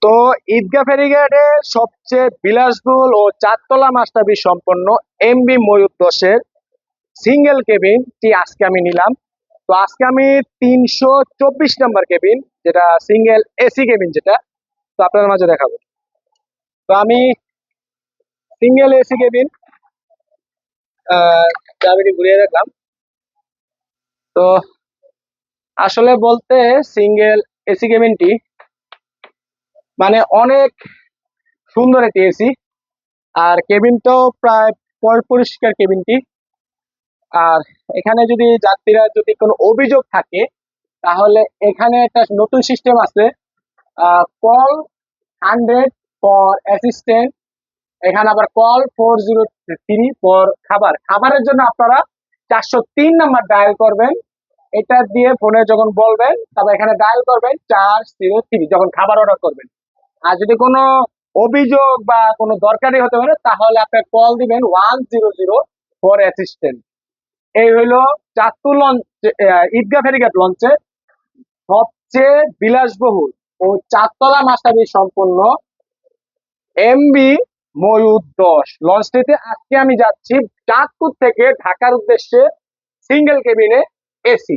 তো ঈদগাহ ফেরিঘাটে সবচেয়ে বিলাসবহুল ও চারতলা মাস্টারপিস সম্পন্ন এমবি ময়ূর 10-এর সিঙ্গেল কেবিনটি আজকে আমি নিলাম। তো আজকে আমি 324 নাম্বার কেবিন, যেটা সিঙ্গেল এসি কেবিন, যেটা তো আপনার মাঝে দেখাবো। তো আমি সিঙ্গেল এসি কেবিন চাবিটি ঘুরিয়ে রাখলাম। তো আসলে বলতে সিঙ্গেল এসি কেবিনটি মানে অনেক সুন্দর একটি এসি, আর কেবিনটাও প্রায় পরিষ্কার কেবিনটি। আর এখানে যদি যাত্রীরা যদি কোনো অভিযোগ থাকে, তাহলে এখানে একটা নতুন সিস্টেম আছে, কল 100 ফর অ্যাসিস্ট্যান্ট। এখানে আবার কল 403 ফর খাবারের জন্য আপনারা 403 নাম্বার ডায়াল করবেন। এটা দিয়ে ফোনে যখন বলবেন, তারপর এখানে ডায়াল করবেন 403 যখন খাবার অর্ডার করবেন। আর যদি কোনো অভিযোগ বা কোনো দরকারি হতে পারে, তাহলে আপনি কল দিবেন 100 ফর অ্যাসিস্ট্যান্ট। এই হইলো চাঁদপুর লঞ্চ, ঈদগাহ ফেরিঘাট লঞ্চে সবচেয়ে বিলাসবহুল ও চারতলা মাস্টারপিস সম্পন্ন এমবি ময়ূর 10 লঞ্চটিতে আজকে আমি যাচ্ছি চাঁদপুর থেকে ঢাকার উদ্দেশ্যে সিঙ্গেল কেবিনে এসি।